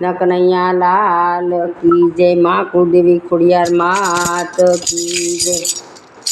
કનૈયા લાલ કી જય, માં કુળદેવી ખોડિયાર માત કી જય।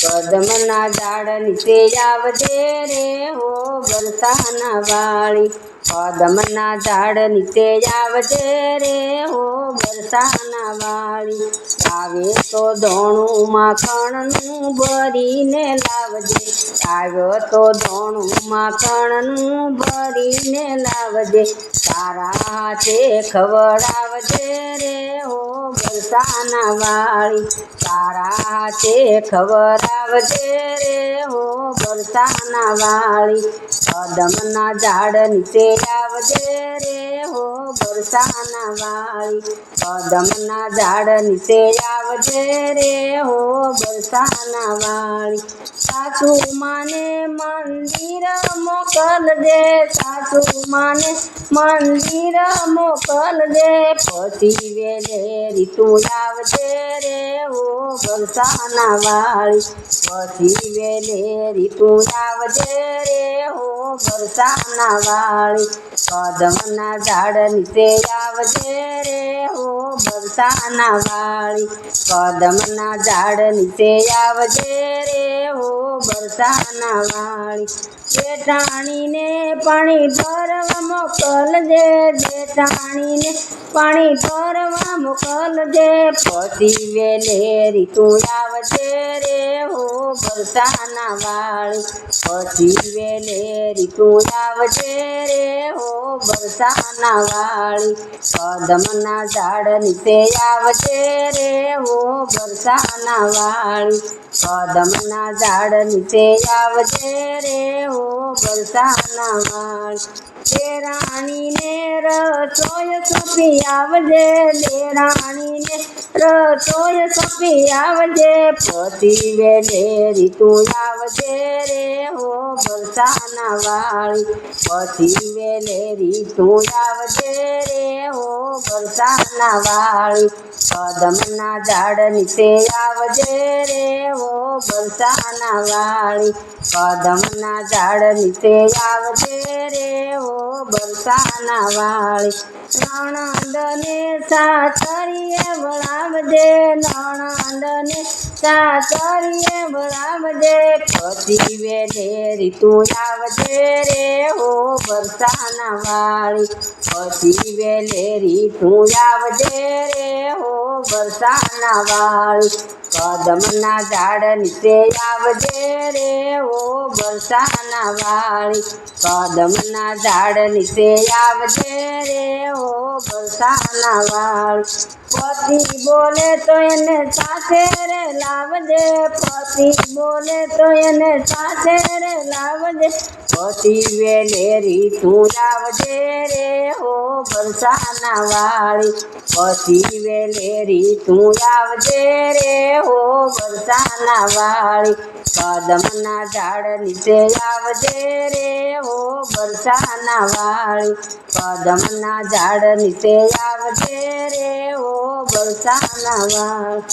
કદમના ઝાડ નીચે આવજે રે હો બરસાના વાળી, કદમના ઝાડ નીચે આવજે રે હો બરસાના વાળી। આવે તો ધોણું માખણનું ભરીને લાવજે, આવ્યો તો ધોણું માખણનું ભરીને લાવજે। તારા હાથે ખવડાવજે રે હો બરસાના વાળી, તારા હાથે ખવડાવજે રે હો બરસાના વાળી। કદમના ઝાડ નીચે આવજે રે હો બરસાના વાળી, કદમના ઝાડ નીચે આવજે રે હો બરસાના વાળી। સાસુ માને મંદિર મોકલજે, સાસુ માને મંદિર મોકલજે, પછી વેલેરી તું આવજે રે હો બરસાના વાળી, પછી વેલેરી તું આવજે રે હો બરસાના વાળી। કદમના ઝાડ નીચે આવજે રે હો બરસાના વાળી, કદમના ઝાડ નીચે આવજે રે હો બરસાના વાળી। જેઠાણીને પાણી ભરવા મોકલજે, જેઠાણીને પાણી ભરવા મોકલજે, પછી વેલેરી તું આવજે રે હો બરસાના વાળી, પછી વેલેરી તું આવજે રે હો બરસાના વાળી। કદમના ઝાડ નીચે આવજે રે હો બરસાના વાળી, કદમના ઝાડ નીચે આવજે રે હો બરસાના વાળી। દેરાણીને રસોઈ સોંપી આવજે, દેરાણીને રસોઈ સોંપી આવજે, પછી વેલેરી તું આવજે રે હો બરસાના વાળી, પછી વેલેરી તું આવજે રે હો બરસાના વાળી। કદમના ઝાડ નીચે આવજે રે હો બરસાના વાળી, કદમના ઝાડ નીચે આવજે રે હો બરસાના વાળી। નણંદને સાસરીએ વળાવજે, નણંદને સાસરીએ વળાવજે, પછી વેલેરી તું આવજે રે હો બરસાના વાળી, પછી વેલેરી તું આવજે રે હો બરસાના વાળી। કદમના ઝાડ નીચે આવજે રે હો બરસાના વાળી, કદમના ઝાડ નીચે આવજે રે હો બરસાના વાળી। પતિ બોલે તો એને સાથે રે લાવજે, પતિ બોલે તો એને સાથે રે લાવજે, પછી વેલેરી તું આવજે રે હો બરસાના વાળી, પછી વેલેરી તું આવજે રે હો બરસાના વાળી। કદમના ઝાડ નીચે આવજે રે હો બરસાના વાળી, કદમના ઝાડ નીચે આવજે રે હો બરસાના વાળી।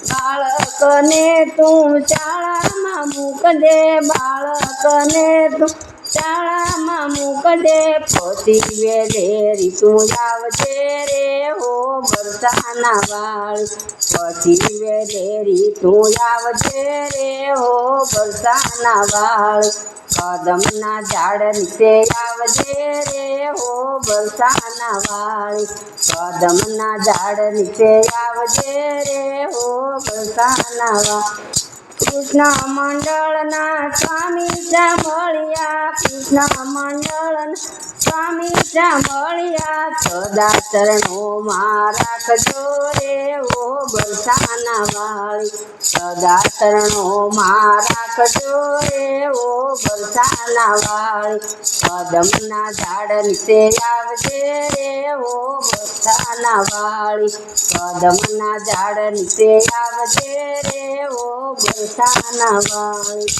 બાળકને તું શાળામાં મૂકજે, બાળકને તું શાળામાં મૂકજે, પછી વેલેરી તું આવજે રે હો બરસાના વાળી, પછી વેલેરી તું આવજે રે હો બરસાના વાળી। કદમના ઝાડ નીચે આવજે રે હો બરસાના વાળી, કદમના ઝાડ નીચે આવજે રે હો બરસાના વાળી। કૃષ્ણ મંડળના સ્વામી સાંભળ્યા, કૃષ્ણ મંડળના સ્વામી સાંભળ્યા, સદા ચરણોમાં રાખજો રે હો બરસાના વાળી, સદા ચરણોમાં રાખજો રે હો બરસાના વાળી। કદમના ઝાડ નીચે આવજે રે હો બરસાના વાળી, કદમના ઝાડ નીચે આવજે રે હો બરસાના વાળી।